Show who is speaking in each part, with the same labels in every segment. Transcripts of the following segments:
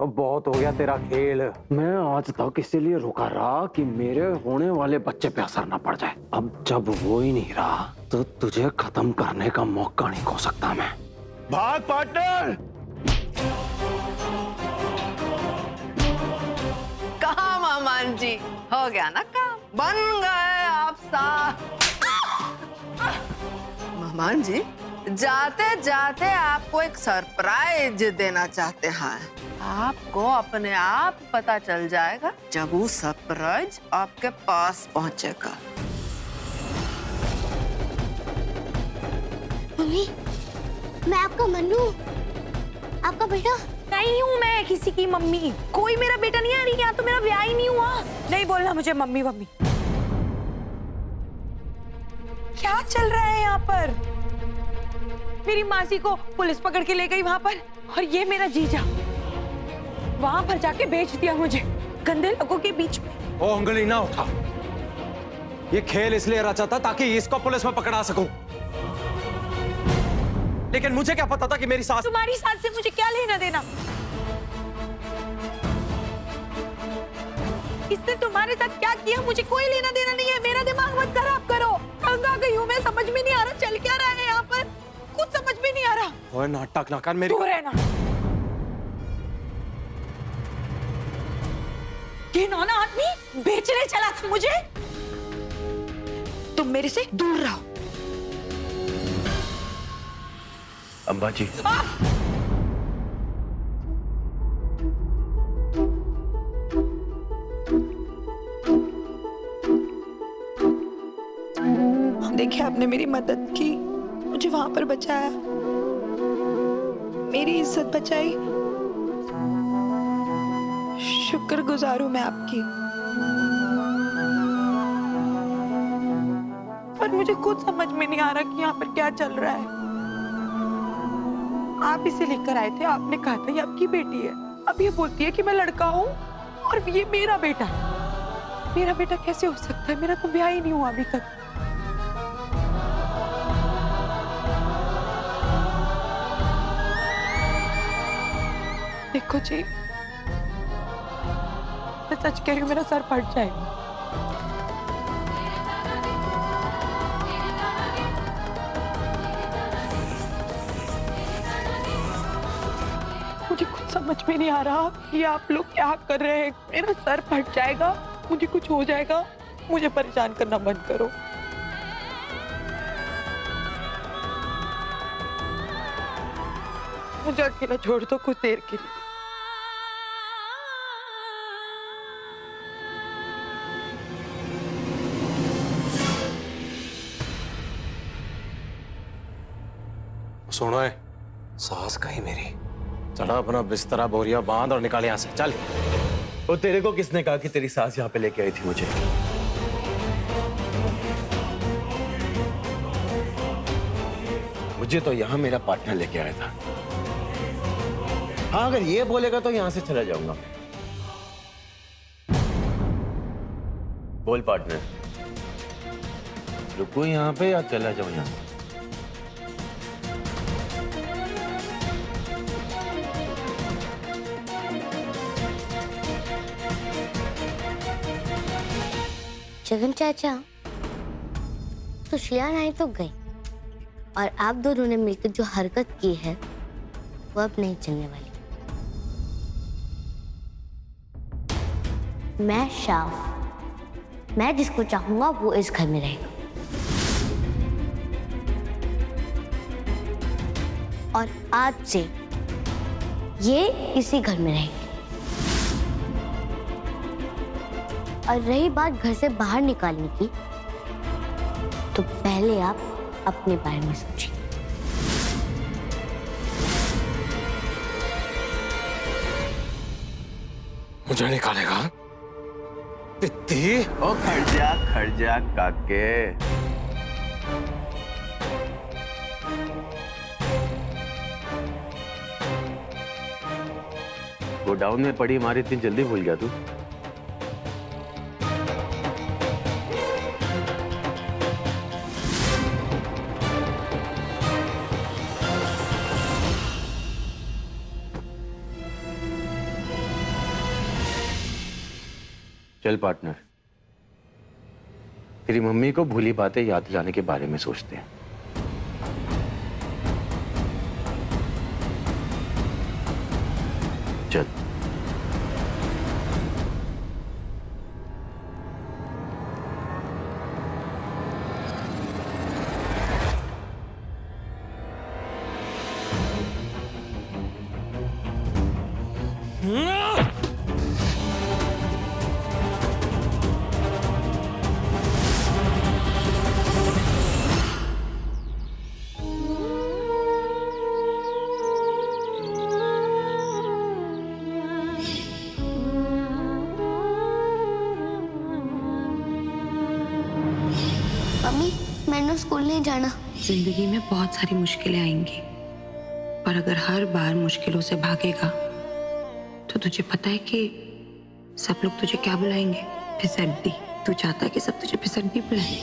Speaker 1: अब बहुत हो गया तेरा खेल। मैं आज तक इसीलिए रुका रहा कि मेरे होने वाले बच्चे पे असर ना पड़ जाए। अब जब वो ही नहीं रहा तो तुझे खत्म करने का मौका नहीं खो सकता मैं।
Speaker 2: भाग पार्टनर।
Speaker 3: कहा मामान जी, हो गया ना काम, बन गए आप साथ। मामान जी जाते जाते आपको एक सरप्राइज देना चाहते हैं। आपको अपने आप पता चल जाएगा जब वो सरप्राइज आपके पास पहुंचेगा।
Speaker 4: मम्मी, मैं आपका मन्नू, आपका बेटा
Speaker 5: नहीं हूँ मैं किसी की मम्मी। कोई मेरा बेटा नहीं है, यहाँ तो मेरा ब्याह ही नहीं हुआ। नहीं बोलना मुझे मम्मी मम्मी। क्या चल रहा है यहाँ पर? मेरी मासी को पुलिस पकड़ के ले गई वहां पर, और ये मेरा जीजा वहां पर जाके बेच दिया मुझे गंदे लोगों के बीच में।
Speaker 1: ओ उंगली ना उठा। ये खेल इसलिए रचा था ताकि इसको पुलिस में पकड़ा सकूं। लेकिन मुझे क्या पता था कि मेरी सास।
Speaker 5: तुम्हारी सास से मुझे क्या लेना देना? इसने तुम्हारे साथ क्या किया मुझे कोई लेना देना नहीं है। मेरा दिमाग मत खराब करो। तंग आ गई हूँ मैं, समझ में नहीं आ रहा चल क्या रहा है यहाँ पर, कुछ समझ में नहीं आ रहा।
Speaker 1: ओए नाटक ना कर मेरी।
Speaker 5: दूर रहना। ये नौना आदमी बेचने चला था मुझे। तुम मेरे से दूर रहो।
Speaker 2: अम्बा जी,
Speaker 5: देखिए आपने मेरी मदद की, मुझे वहां पर बचाया, मेरी इज्जत बचाई। शुक्रगुजार हूं मैं आपकी। पर मुझे खुद समझ में नहीं आ रहा कि यहाँ पर क्या चल रहा है। आप इसे लेकर आए थे, आपने कहा था ये आपकी बेटी है। अब ये बोलती है कि मैं लड़का हूँ और ये मेरा बेटा है। मेरा बेटा कैसे हो सकता है? मेरा तो ब्याह ही नहीं हुआ अभी तक। देखो जी, मैं सच कह रही हूँ, मेरा सर फट जाएगा। मुझे कुछ समझ में नहीं आ रहा कि आप लोग क्या कर रहे हैं। मेरा सर फट जाएगा, मुझे कुछ हो जाएगा। मुझे परेशान करना बंद करो। मुझे अकेला छोड़ दो कुछ देर के लिए।
Speaker 1: सुनो है सास कहीं मेरी। चला अपना बिस्तरा बोरिया बांध और निकाल यहाँ से, चल।
Speaker 2: वो तेरे को किसने कहा कि तेरी सास यहाँ पे लेके आई थी मुझे? मुझे तो यहाँ मेरा पार्टनर लेके आया था। हाँ, अगर ये बोलेगा तो यहाँ से चला जाऊंगा। बोल पार्टनर, रुको यहाँ पे या चला जाऊं यहाँ से?
Speaker 4: जगन चाचा, सुशीला नहीं तो गई, और आप दोनों ने मिलकर जो हरकत की है वो अब नहीं चलने वाली। मैं शाम, मैं जिसको चाहूंगा वो इस घर में रहेगा, और आज से ये इसी घर में रहेगी। और रही बात घर से बाहर निकालने की, तो पहले आप अपने बारे में सोचिए।
Speaker 1: मुझे निकालेगा तित्ती?
Speaker 2: ओ खड़ जा काके। गोडाउन में पड़ी हमारी इतनी जल्दी भूल गया तू? चल पार्टनर, तेरी मम्मी को भूली बातें याद दिलाने के बारे में सोचते हैं। चल।
Speaker 4: मम्मी मैंने स्कूल नहीं जाना।
Speaker 5: जिंदगी में बहुत सारी मुश्किलें आएंगी, पर अगर हर बार मुश्किलों से भागेगा तो तुझे पता है कि सब लोग तुझे क्या बुलाएंगे? फिसड्डी। तू चाहता है कि सब तुझे फिसड्डी बुलाएं?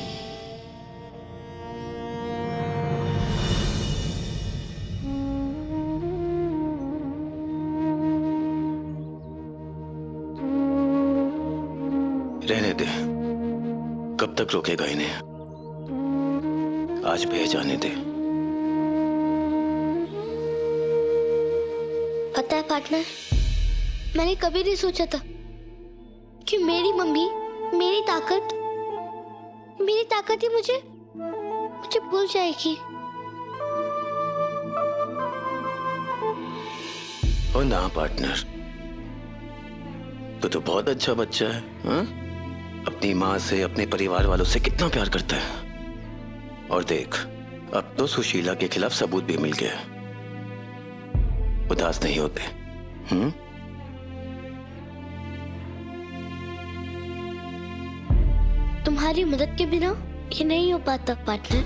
Speaker 2: रहने दे, कब तक रोकेगा इन्हें? आज भेज जाने दे।
Speaker 4: पता है पार्टनर, मैंने कभी नहीं सोचा था कि मेरी मम्मी मेरी ताकत ही मुझे भूल जाएगी।
Speaker 2: ओ ना पार्टनर, तो बहुत अच्छा बच्चा है। हाँ? अपनी माँ से, अपने परिवार वालों से कितना प्यार करता है। और देख, अब तो सुशीला के खिलाफ सबूत भी मिल गया। उदास नहीं होते।
Speaker 4: तुम्हारी मदद के बिना ये नहीं हो पाता पार्टनर।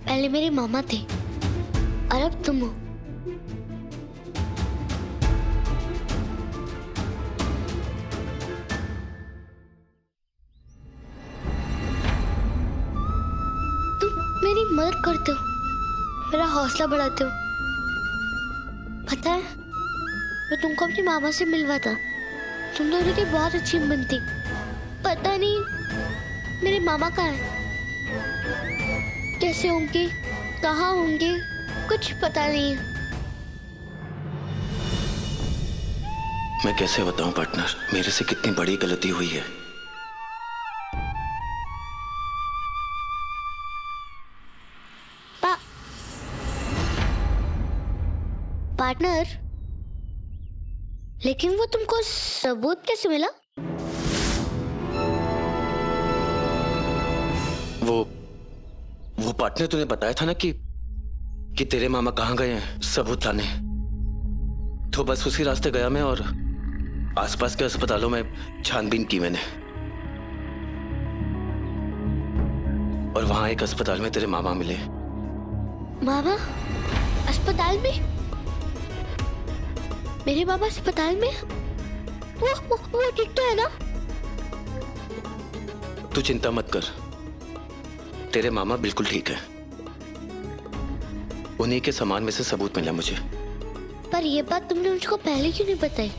Speaker 4: पहले मेरे मामा थे और अब तुम हो। मेरी मदद करते हो, मेरा हौसला बढ़ाते हो। पता है, मैं तुमको अपनी मामा से मिलवाता, तुम दोनों की बहुत अच्छी बनती। पता नहीं मेरे मामा कहाँ है, कैसे होंगे, कहाँ होंगे, कुछ पता नहीं है।
Speaker 2: मैं कैसे बताऊं पार्टनर, मेरे से कितनी बड़ी गलती हुई है।
Speaker 4: पार्टनर, लेकिन वो तुमको सबूत कैसे मिला?
Speaker 2: वो पार्टनर तूने बताया था ना कि तेरे मामा कहाँ गए हैं सबूत लाने। तो बस उसी रास्ते गया मैं और आसपास के अस्पतालों में छानबीन की मैंने। और वहां एक अस्पताल में तेरे मामा मिले।
Speaker 4: मामा अस्पताल में? मेरे मामा अस्पताल में? वो ठीक तो है ना?
Speaker 2: तू चिंता मत कर, तेरे मामा बिल्कुल ठीक है। उन्हीं के सामान में से सबूत मिला मुझे।
Speaker 4: पर ये बात तुमने मुझको पहले क्यों नहीं बताई?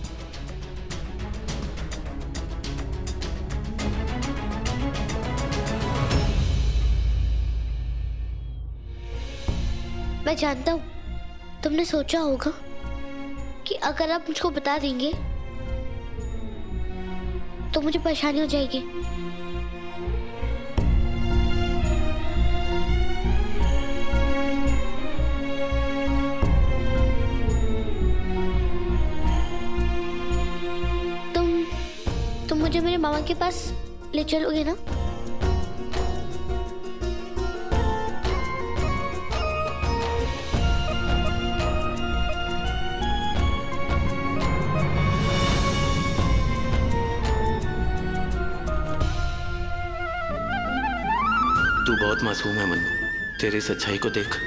Speaker 4: मैं जानता हूँ तुमने सोचा होगा कि अगर आप मुझको बता देंगे तो मुझे परेशानी हो जाएगी। तुम मुझे मेरे मामा के पास ले चलोगे ना?
Speaker 2: तू बहुत मासूम है मनु। तेरी इस अच्छाई को देख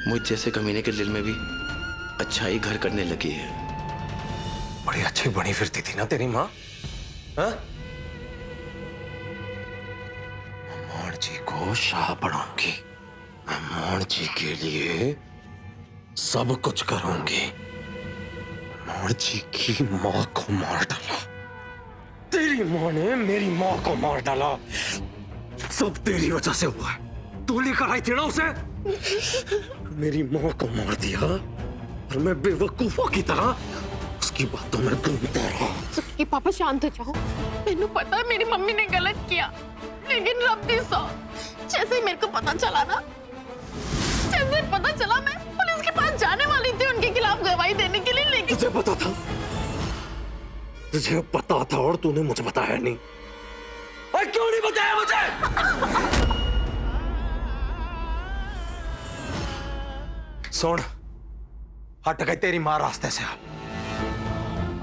Speaker 2: मुझ जैसे कमीने के दिल में भी अच्छाई घर करने लगी है।
Speaker 1: बड़ी अच्छी बनी फिरती थी ना तेरी माँ। मोहन जी को शाह बनाऊंगी। मैं मोहन जी के लिए सब कुछ करूंगी। मोहन जी की माँ को मार डाला, तेरी माँ ने मेरी माँ को मार डाला, सब तेरी वजह से हुआ है। तू लेकर आई थी ना उसे, मेरी माँ को मार दिया और मैं बेवकूफों की तरह उसकी बातों में घूमता रहा।
Speaker 6: कि पापा शांत हो जाओ। मैंने पता है मेरी मम्मी ने गलत किया, लेकिन रब्बी सौ जैसे ही मेरे को पता चला ना, जैसे पता चला मैं पुलिस के पास जाने वाली थी उनके खिलाफ गवाही देने के लिए, लेकिन
Speaker 1: तुझे पता था, तुझे पता था और तूने मुझे बताया नहीं। और क्यों नहीं बताया मुझे? सुन, हट गई तेरी माँ रास्ते से।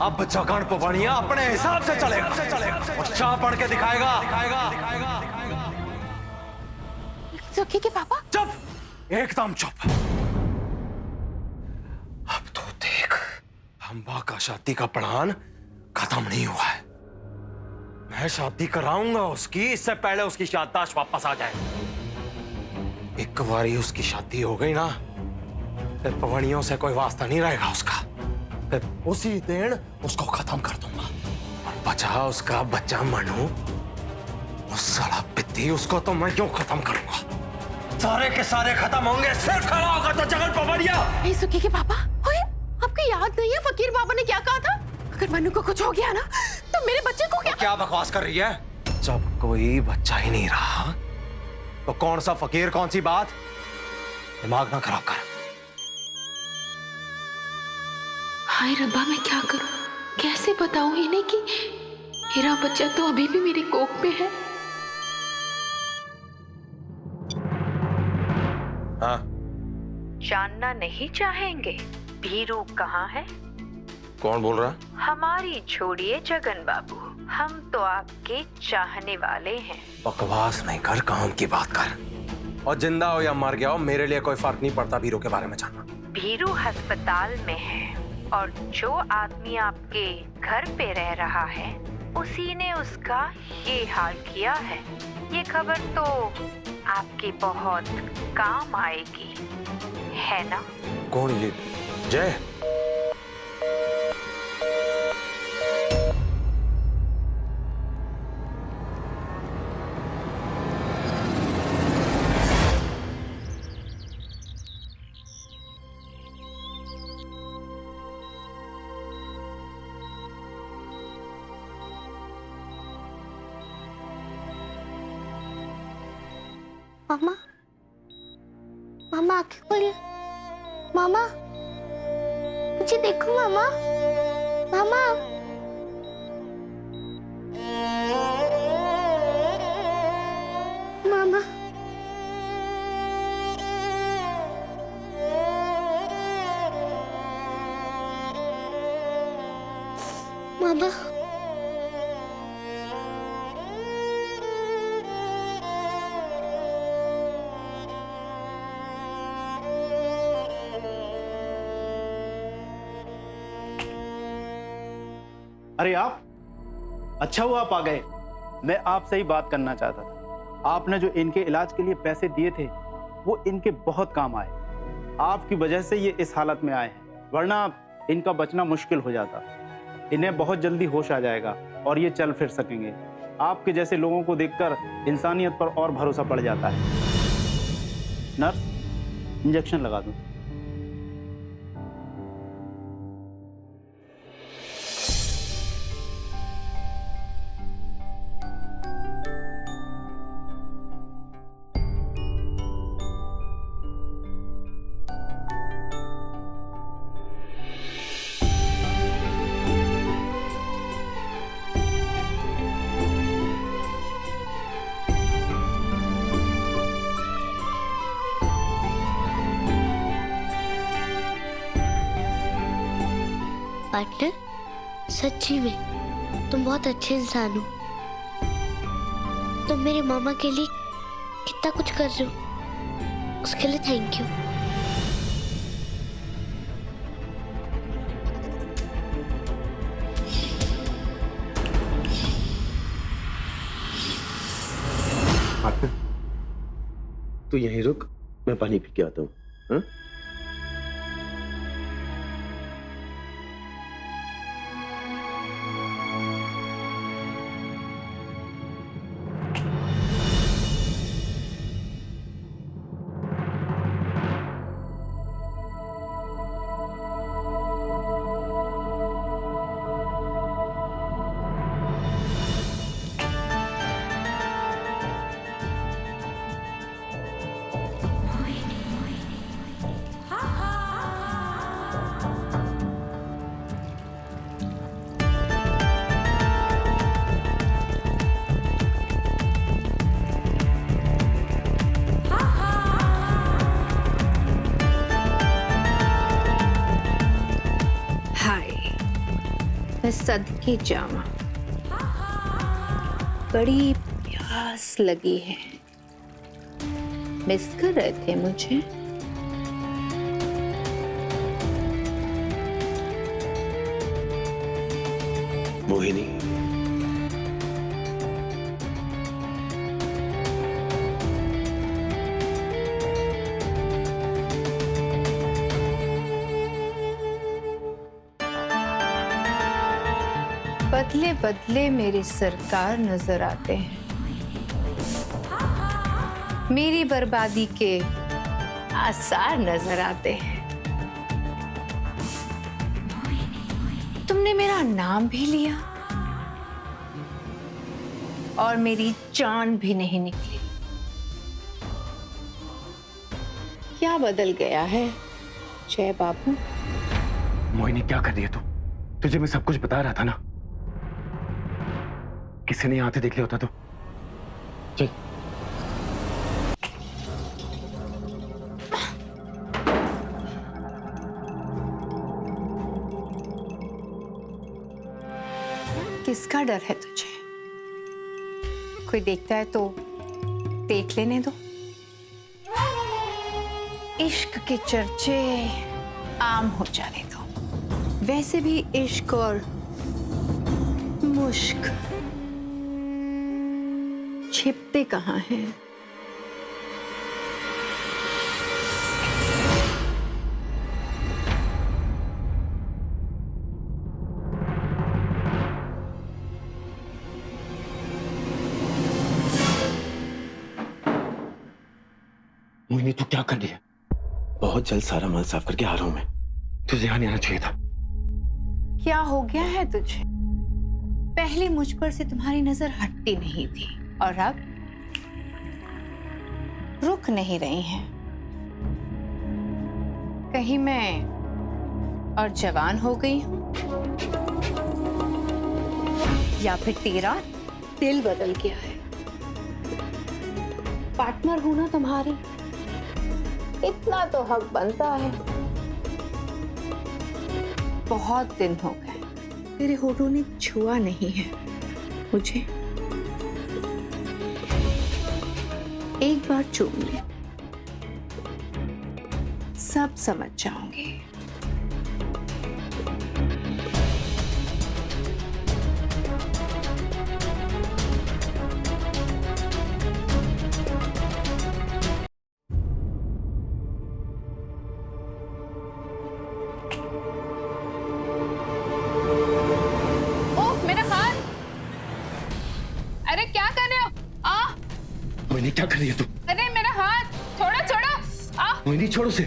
Speaker 1: अब जगन पवनिया अपने हिसाब से चलेगा और चाह पढ़ के दिखाएगा।
Speaker 6: सुखी के पापा
Speaker 1: चुप, एकदम चुप। अब तो देख, अम्बा का शादी का प्लान खत्म नहीं हुआ है। मैं शादी कराऊंगा उसकी, इससे पहले उसकी याददाश्त वापस आ जाए। एक बारी उसकी शादी हो गई ना, फिर पवनियों से कोई वास्ता नहीं रहेगा उसका। फिर उसी दिन उसको खत्म कर दूंगा और बचा उसका बच्चा मनु, उस साला पित्ती, उसको तो मैं क्यों खत्म करूंगा। सारे के सारे खत्म होंगे, सिर्फ खड़ा होगा तो जगन पवनिया।
Speaker 6: सुखी के पापा, ओए, आपको याद नहीं है फकीर बाबा ने क्या कहा था? अगर मनु को कुछ हो गया ना तो मेरे बच्चे को
Speaker 1: क्या बकवास कर रही है? जब कोई बच्चा ही नहीं रहा तो कौन सा फकीर, कौन सी बात? दिमाग ना खराब कर।
Speaker 6: हाय रब्बा, मैं क्या करूं? कैसे बताऊं इन्हें कि मेरा बच्चा तो अभी भी मेरी कोख में है।
Speaker 1: हाँ,
Speaker 7: जानना नहीं चाहेंगे भीरू कहाँ है?
Speaker 1: कौन बोल रहा?
Speaker 7: हमारी छोड़िए जगन बाबू, हम तो आपके चाहने वाले हैं।
Speaker 1: बकवास नहीं कर, काम की बात कर। और जिंदा हो या मर गया हो, मेरे लिए कोई फर्क नहीं पड़ता भीरू के बारे में जानना।
Speaker 7: भीरू अस्पताल में है और जो आदमी आपके घर पे रह रहा है उसी ने उसका ये हाल किया है। ये खबर तो आपके बहुत काम आएगी, है ना?
Speaker 1: कौन ये? जय?
Speaker 4: मामा, मामा आंखें खोलिए। मामा, मुझे देखो मामा। मामा, मामा, मामा,
Speaker 8: अरे आप, अच्छा हुआ आप आ गए। मैं आपसे ही बात करना चाहता था। आपने जो इनके इलाज के लिए पैसे दिए थे वो इनके बहुत काम आए। आपकी वजह से ये इस हालत में आए हैं, वरना इनका बचना मुश्किल हो जाता। इन्हें बहुत जल्दी होश आ जाएगा और ये चल फिर सकेंगे। आपके जैसे लोगों को देखकर इंसानियत पर और भरोसा पड़ जाता है। नर्स, इंजेक्शन लगा दूं?
Speaker 4: पार्टनर, सच्ची में तुम बहुत अच्छे इंसान हो। तुम मेरे मामा के लिए कितना कुछ कर रहे हो, उसके लिए थैंक यू।
Speaker 2: तू यहीं रुक, मैं पानी पी के आता हूँ। हाँ?
Speaker 7: मैं सदके जावा, बड़ी प्यास लगी है। मिस कर रहे थे मुझे?
Speaker 2: मोहिनी,
Speaker 7: बदले बदले मेरे सरकार नजर आते हैं। मेरी बर्बादी के आसार नजर आते हैं। तुमने मेरा नाम भी लिया और मेरी जान भी नहीं निकली। क्या बदल गया है जय बाबू?
Speaker 1: मोहिनी क्या कर रही है तू? तुझे मैं सब कुछ बता रहा था ना। किसी ने आते देख लिया होता तो? चल।
Speaker 7: किसका डर है तुझे? कोई देखता है तो देख लेने दो। इश्क के चर्चे आम हो जाने दो। वैसे भी इश्क और मुश्क छिपते कहाँ हैं?
Speaker 1: मोहिनी तू क्या कर रही है?
Speaker 2: बहुत जल्द सारा माल साफ करके आ रहा हूं मैं।
Speaker 1: तुझे यहाँ नहीं आना चाहिए था।
Speaker 7: क्या हो गया है तुझे? पहले मुझ पर से तुम्हारी नजर हटती नहीं थी और अब रुक नहीं रही हैं। कहीं मैं और जवान हो गई हूं या फिर तेरा दिल बदल गया है? पार्टनर हूं ना तुम्हारी, इतना तो हक बनता है। बहुत दिन हो गए तेरे होठों ने छुआ नहीं है मुझे। एक बार चूम ले, सब समझ जाओगे।
Speaker 6: अरे क्या कर रहे हो?
Speaker 1: मोहिनी क्या कर रही है तू?
Speaker 6: अरे मेरा हाथ छोड़ो छोड़ो।
Speaker 1: मोहिनी छोड़ो उसे।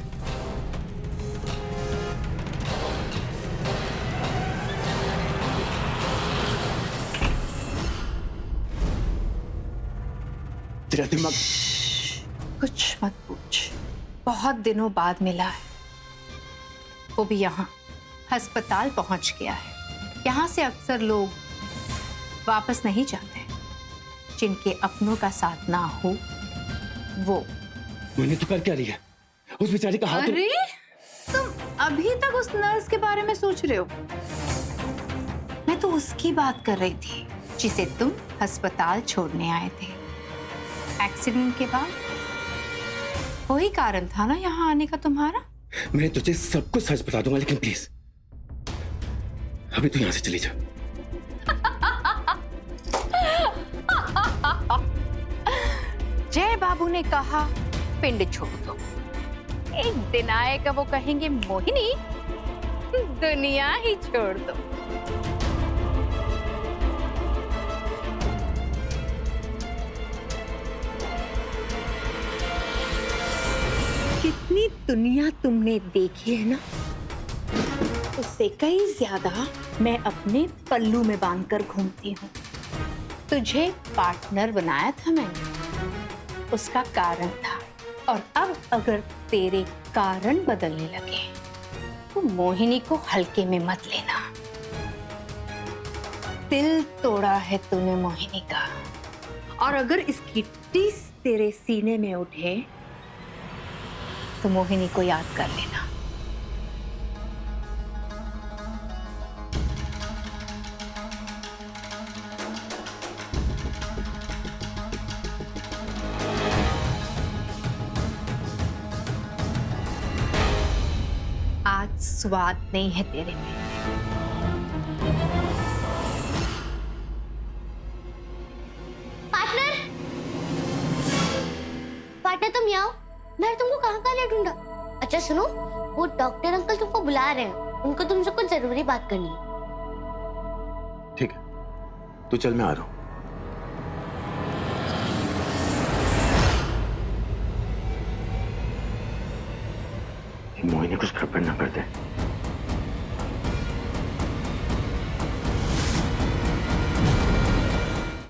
Speaker 2: तेरा दिमाग।
Speaker 7: कुछ मत पूछ। बहुत दिनों बाद मिला है, वो भी यहाँ अस्पताल पहुंच गया है। यहाँ से अक्सर लोग वापस नहीं जाते जिनके अपनों का साथ ना हो। वो
Speaker 2: मोहिनी तू कर क्या रही है? उस बेचारी का हाथ।
Speaker 7: अरे तुम अभी तक उस नर्स के बारे में सोच रहे हो? मैं तो उसकी बात कर रही थी जिसे तुम अस्पताल छोड़ने आए थे एक्सीडेंट के बाद। वही कारण था ना यहाँ आने का तुम्हारा?
Speaker 2: मैं तुझे सब कुछ सच बता दूंगा, लेकिन प्लीज अभी तू यहाँ से चली जा।
Speaker 7: जय बाबू ने कहा पिंड छोड़ दो। एक दिन आएगा वो कहेंगे मोहिनी दुनिया ही छोड़ दो। कितनी दुनिया तुमने देखी है ना, उससे कई ज्यादा मैं अपने पल्लू में बांधकर घूमती हूँ। तुझे पार्टनर बनाया था मैंने, उसका कारण था। और अब अगर तेरे कारण बदलने लगे तो मोहिनी को हल्के में मत लेना। दिल तोड़ा है तूने मोहिनी का, और अगर इसकी टीस तेरे सीने में उठे तो मोहिनी को याद कर लेना। स्वाद नहीं है तेरे में।
Speaker 4: पार्टनर, पार्टनर तुम यहाँ आओ। मैं तुमको कहाँ ले ढूंढा। अच्छा सुनो, वो डॉक्टर अंकल तुमको बुला रहे हैं, उनको तुमसे कुछ जरूरी बात करनी है।
Speaker 2: ठीक है, तू चल, मैं आ रहा हूँ। मोहिनी कुछ गड़बड़ ना कर दे।